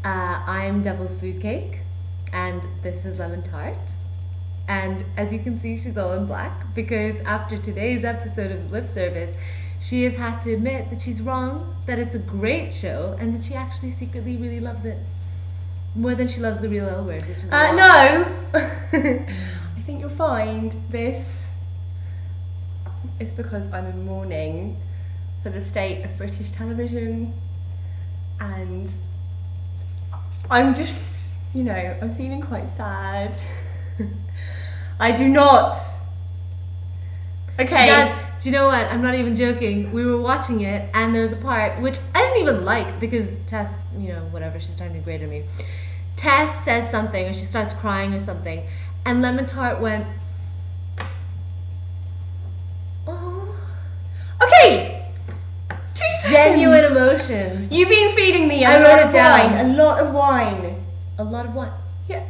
I'm Devil's Food Cake, and this is Lemon Tart. And as you can see, she's all in black because after today's episode of Lip Service, she has had to admit that she's wrong, that it's a great show, and that she actually secretly really loves it. More than she loves the real L Word, which is a lot. No! I think you'll find this is because I'm in mourning for the state of British television, and I'm just, I'm feeling quite sad. I do not. Okay. She does. Do you know what? I'm not even joking. We were watching it, and there was a part which I didn't even like because Tess, whatever, she's trying to grade on me. Tess says something, or she starts crying or something, and Lemon Tart went, oh. Okay. 2 seconds. Genuine emotion. You've been feeding me I a wrote lot it of down. wine. A lot of wine. A lot of what? Yeah.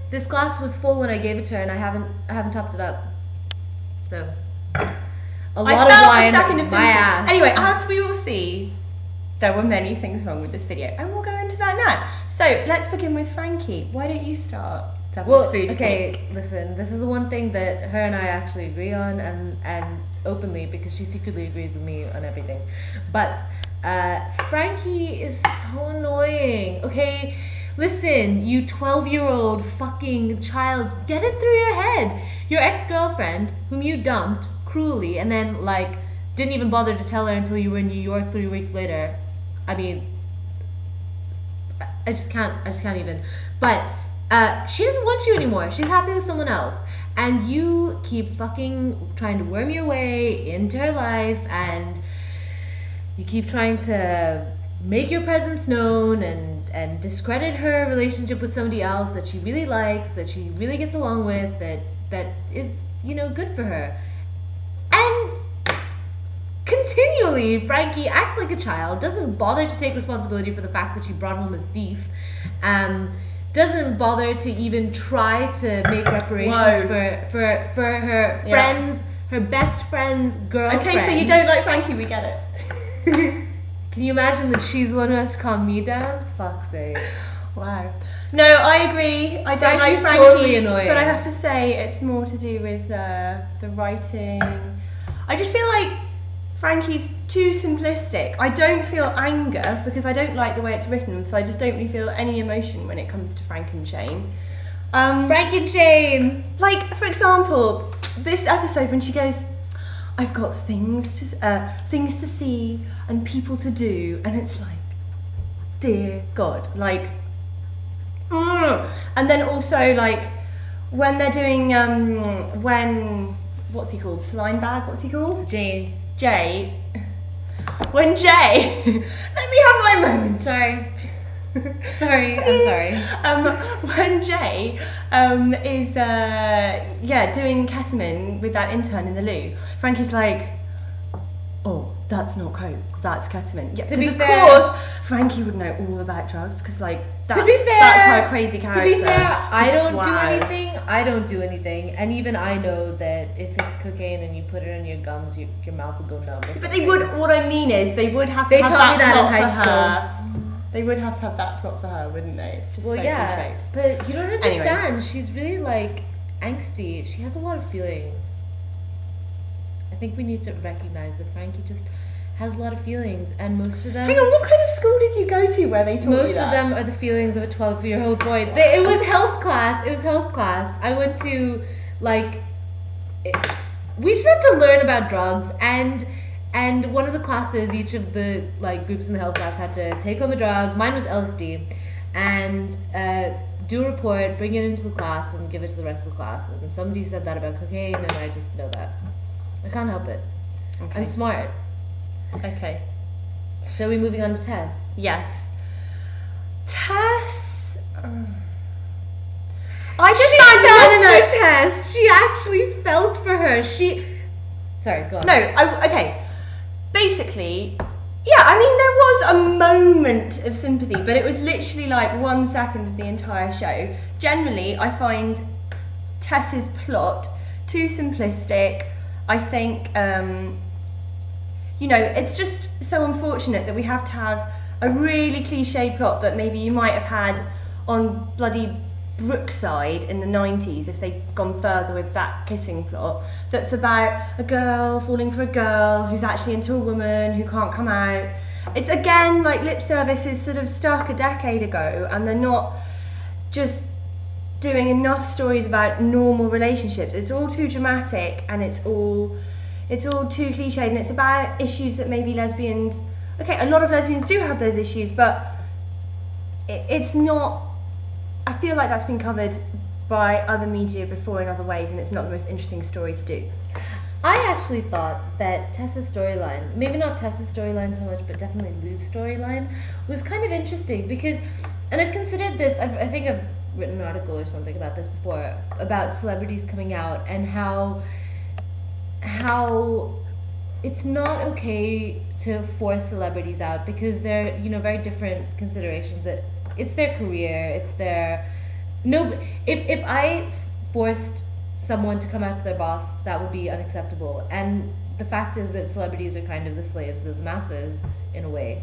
This glass was full when I gave it to her, and I haven't topped it up. So, a lot of wine. My ass. Anyway, as we will see, there were many things wrong with this video, and we'll go into that now. So let's begin with Frankie. Why don't you start? Devil's Food Cake. Listen. This is the one thing that her and I actually agree on, and openly, because she secretly agrees with me on everything. But Frankie is so annoying. Okay. Listen, you 12-year-old fucking child, get it through your head. Your ex-girlfriend, whom you dumped cruelly, and then, didn't even bother to tell her until you were in New York 3 weeks later. I mean, I just can't even. But, she doesn't want you anymore. She's happy with someone else. And you keep fucking trying to worm your way into her life, and you keep trying to make your presence known and discredit her relationship with somebody else that she really likes, that she really gets along with, that is, good for her. And continually, Frankie acts like a child, doesn't bother to take responsibility for the fact that she brought home a thief, doesn't bother to even try to make reparations for her friends, her best friend's girlfriend. Okay, so you don't like Frankie, we get it. Can you imagine that she's the one who has to calm me down? Fuck's sake. Wow. No, I agree. I don't like Frankie, totally annoying. but I have to say it's more to do with the writing. I just feel like Frankie's too simplistic. I don't feel anger because I don't like the way it's written, so I just don't really feel any emotion when it comes to Frank and Shane. Frank and Shane! Like, for example, this episode when she goes, I've got things to see and people to do, and it's like, dear God, and then also when they're doing what's he called? Slime bag? What's he called? Jay. When Jay, let me have my moment. Sorry, I'm sorry. When Jay is doing ketamine with that intern in the loo, Frankie's like, oh, that's not coke, that's ketamine. Yeah, because of course Frankie would know all about drugs because that's her crazy character. To be fair, I don't do anything, and even I know that if it's cocaine and you put it in your gums, your mouth will go numb. But they would. What I mean is, they would have to. They have taught me that in plot high for school. her. They would have to have that plot for her, wouldn't they? It's just so cliched. But you don't understand. Anyway. She's really angsty. She has a lot of feelings. I think we need to recognize that Frankie just has a lot of feelings, and most of them... Hang on, what kind of school did you go to where they taught you that? Most of them are the feelings of a 12-year-old boy. It was health class. I went to, we just had to learn about drugs, and one of the classes, each of the, groups in the health class had to take home a drug. Mine was LSD, and do a report, bring it into the class, and give it to the rest of the class. And somebody said that about cocaine, and I just know that. I can't help it. Okay. I'm smart. Okay. So are we moving on to Tess? Yes. Tess... I just found for Tess. She actually felt for her. Sorry, go on. No, okay. Basically, yeah, I mean, there was a moment of sympathy, but it was literally 1 second of the entire show. Generally, I find Tess's plot too simplistic. I think, it's just so unfortunate that we have to have a really cliche plot that maybe you might have had on bloody Brookside in the 90s if they'd gone further with that kissing plot, that's about a girl falling for a girl who's actually into a woman who can't come out. It's again like lip service is sort of stuck a decade ago, and they're not just doing enough stories about normal relationships. It's all too dramatic, and it's all too cliched, and it's about issues that maybe lesbians, okay, a lot of lesbians do have those issues, but it's not, I feel like that's been covered by other media before in other ways, and it's not the most interesting story to do. I actually thought that Tessa's storyline, maybe not Tessa's storyline so much, but definitely Lou's storyline, was kind of interesting because, and I've considered this, I think I've written an article or something about this before, about celebrities coming out and how it's not okay to force celebrities out because they're, very different considerations. That it's their career, it's their if I forced someone to come out to their boss, that would be unacceptable. And the fact is that celebrities are kind of the slaves of the masses in a way,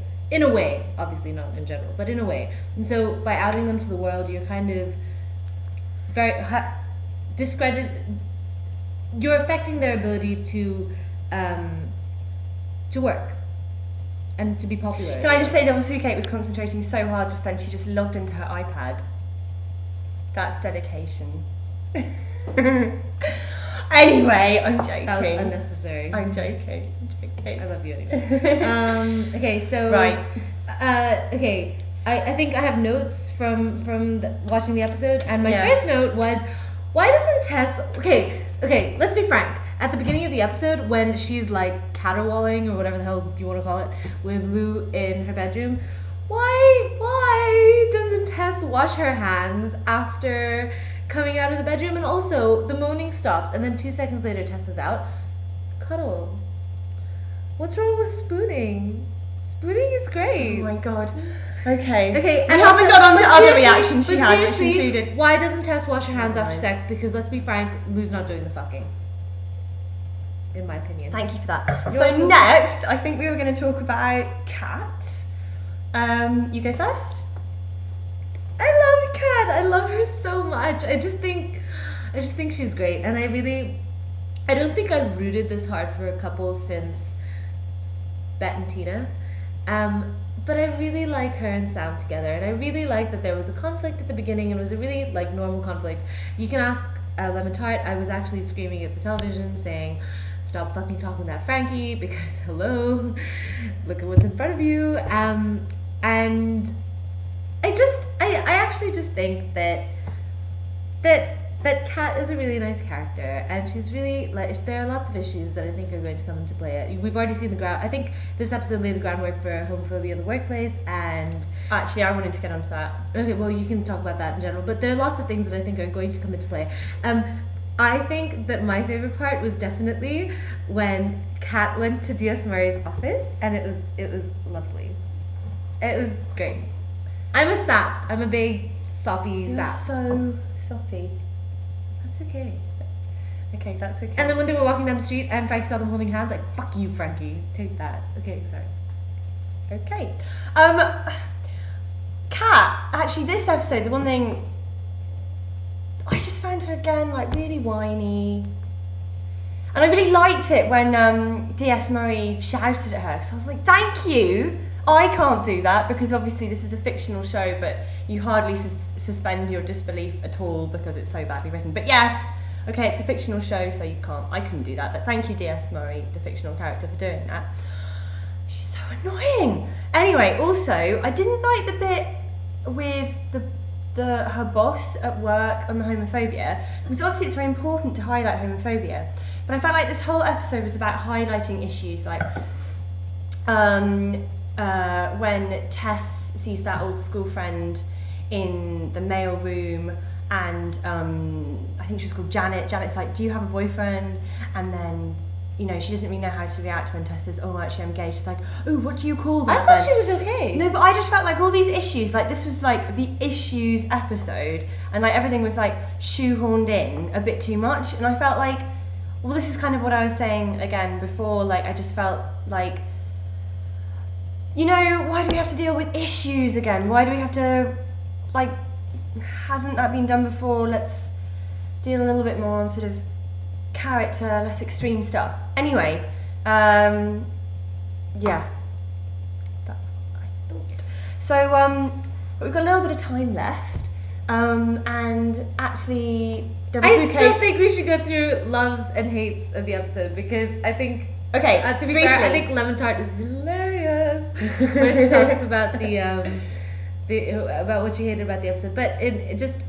obviously not in general, but in a way. And so by outing them to the world, you're kind of you're affecting their ability to work and to be popular. Can I just say that Sue Kate was concentrating so hard just then, she just logged into her iPad. That's dedication. Anyway, I'm joking. That was unnecessary. I'm joking. I love you anyway. Okay, so right. Okay, I think I have notes from watching the episode, and my first note was, why doesn't Tess? Okay, let's be frank. At the beginning of the episode, when she's like caterwauling or whatever the hell you want to call it with Lou in her bedroom, why doesn't Tess wash her hands after coming out of the bedroom? And also, the moaning stops, and then 2 seconds later, Tess is out. Cuddle. What's wrong with spooning? Spooning is great. Oh my god. Okay. Okay. We haven't got on to other reactions she had, which included. Why doesn't Tess wash her hands after sex? Because let's be frank, Lou's not doing the fucking. In my opinion. Thank you for that. So next, I think we were going to talk about Kat. You go first. I love Kat. I love her so much. I just think she's great, and I don't think I've rooted this hard for a couple since Bet and Tina. But I really like her and Sam together, and I really like that there was a conflict at the beginning, and it was a really normal conflict. You can ask Lemon Tart. I was actually screaming at the television saying, "Stop fucking talking about Frankie," because hello, look at what's in front of you. And I actually just think that Kat is a really nice character, and she's really there are lots of issues that I think are going to come into play. We've already seen I think this episode laid the groundwork for homophobia in the workplace, and actually I wanted to get onto that. Okay, well you can talk about that in general, but there are lots of things that I think are going to come into play. I think that my favorite part was definitely when Kat went to D.S. Murray's office, and it was lovely. It was great. I'm a sap. I'm a big soppy You're sap. So soppy. That's okay. Okay, that's okay. And then when they were walking down the street and Frankie saw them holding hands, like, fuck you, Frankie. Take that. Okay, sorry. Okay. Kat, actually this episode, the one thing I just found her again really whiny. And I really liked it when D.S. Murray shouted at her, because I was like, thank you. I can't do that because obviously this is a fictional show, but you hardly suspend your disbelief at all because it's so badly written. But yes, okay, it's a fictional show, so I couldn't do that. But thank you, D.S. Murray, the fictional character, for doing that. She's so annoying. Anyway, also, I didn't like the bit with her boss at work on the homophobia, because obviously it's very important to highlight homophobia. But I felt like this whole episode was about highlighting issues like when Tess sees that old school friend in the mail room, and I think she was called Janet. Janet's like, do you have a boyfriend? And then, she doesn't really know how to react when Tess says, oh, actually I'm gay. She's like, oh, what do you call that? I thought she was okay. No, but I just felt like all these issues, this was the issues episode, and everything was shoehorned in a bit too much, and I felt like, well, this is kind of what I was saying again before, I just felt like you know, why do we have to deal with issues again? Why do we have to, like, hasn't that been done before? Let's deal a little bit more on sort of character, less extreme stuff. Anyway, yeah, that's what I thought. So, we've got a little bit of time left, and actually, I still think we should go through loves and hates of the episode, because I think, okay, to be briefly. fair, I think Lemon Tart is hilarious when she talks about about what she hated about the episode. But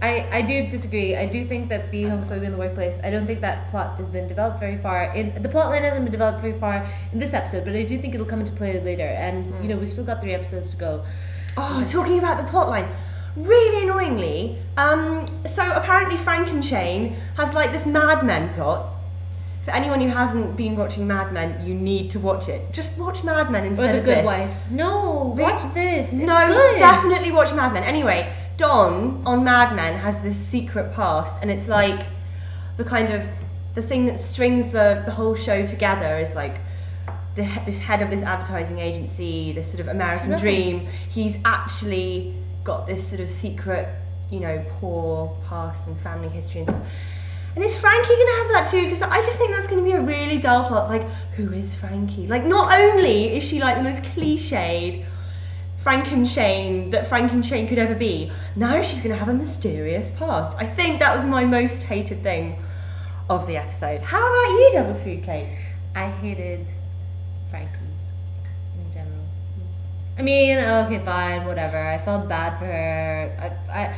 I do disagree. I do think that the homophobia in the workplace, I don't think that plot has been developed very far. The plot line hasn't been developed very far in this episode, but I do think it'll come into play later. And you know, we've still got 3 episodes to go. Oh, talking about the plot line. Really annoyingly, so apparently Frankenchain has like this Mad Men plot. For anyone who hasn't been watching Mad Men, you need to watch it. Just watch Mad Men instead of this. Or The Good Wife. No, watch this. It's no, good. Definitely watch Mad Men. Anyway, Don on Mad Men has this secret past, and it's like the kind of the thing that strings the whole show together is like this head of this advertising agency, this sort of American dream. He's actually got this sort of secret, you know, poor past and family history and stuff. And is Frankie going to have that too? Because I just think that's going to be a really dull plot. Like, who is Frankie? Like, not only is she like the most cliched Frankenchain that Frankenchain could ever be, now she's going to have a mysterious past. I think that was my most hated thing of the episode. How about you, Devil's Food Cake? I hated Frankie in general. I mean, okay, fine, whatever. I felt bad for her. I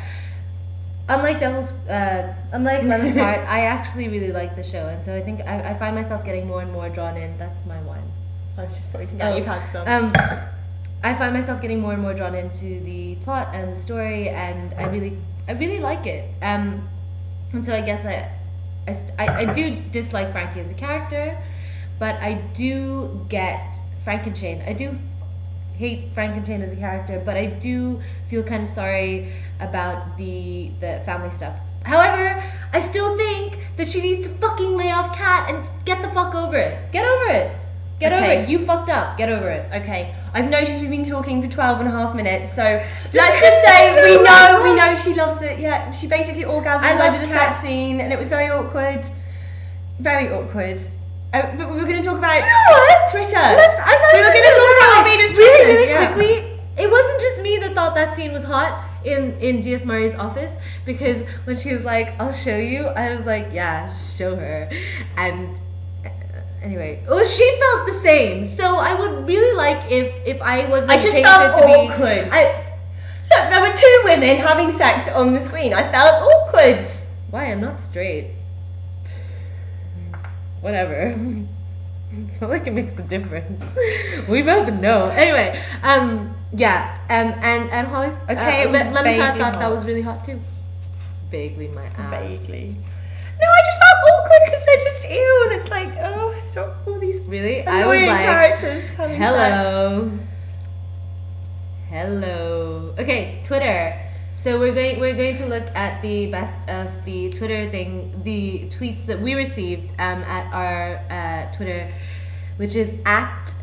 unlike Lemon Tart, I actually really like the show, and so I think I find myself getting more and more drawn in. That's my one. I was just pointing out you've had some. I find myself getting more and more drawn into the plot and the story, and I really like it. And so I guess I do dislike Frankie as a character, but I do get Frankenchain. I do hate Frankenchain as a character, but I do feel kind of sorry about the family stuff. However, I still think that she needs to fucking lay off Kat and get the fuck over it. Get over it. Get over it. You fucked up. Get over it. Okay. I've noticed we've been talking for 12 and a half minutes, so let's just say we know she loves it. Yeah, she basically orgasmed over the sex scene, and it was very awkward. Very awkward. But we were going to talk about Twitter. We were going to talk about Almeida's Twitter. Really quickly, it wasn't just me that thought that scene was hot in D.S. Murray's office, because when she was like, I'll show you, I was like, yeah, show her. And anyway, well, she felt the same. So I would really like if I wasn't. I just felt awkward. Look, there were 2 women having sex on the screen. I felt awkward. Why? I'm not straight. Whatever. It's not like it makes a difference. We both know. Anyway, yeah, and Holly. Okay, Lemon Tart thought that was really hot too. Vaguely, my ass. Vaguely. No, I just felt awkward because they're just ew, and it's like, oh, stop all these really. I was like, characters having hello, sex. Hello. Okay, Twitter. So we're going to look at the best of the Twitter thing, the tweets that we received at our Twitter, which is at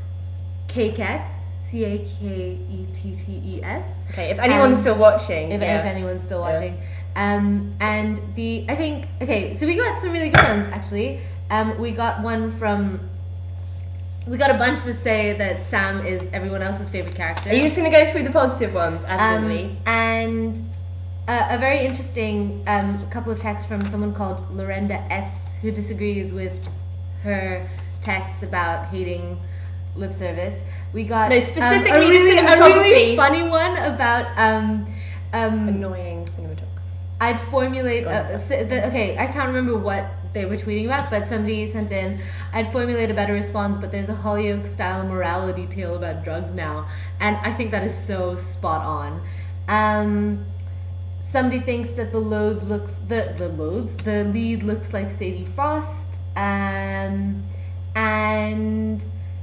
Kakets, CAKETTES. Okay, if anyone's still watching. If anyone's still watching. And so we got some really good ones actually. We got a bunch that say that Sam is everyone else's favorite character. Are you just going to go through the positive ones, absolutely? And a very interesting couple of texts from someone called Lorenda S, who disagrees with her texts about hating lip service. We got specifically a really cinematography. funny one about annoying cinematography. I'd formulate I can't remember what they were tweeting about, but somebody sent in, I'd formulate a better response, but there's a Hollyoaks style morality tale about drugs now, and I think that is so spot on. Somebody thinks that the lead looks like Sadie Frost, and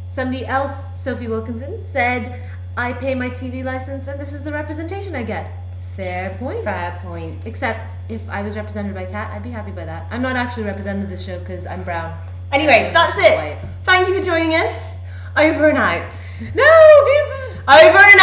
somebody else, Sophie Wilkinson, said, I pay my TV license and this is the representation I get. Fair point. Fair point. Except if I was represented by Kat, I'd be happy by that. I'm not actually represented this show because I'm brown. Anyway, that's it. Thank you for joining us. Over and out. No, beautiful. Over and out.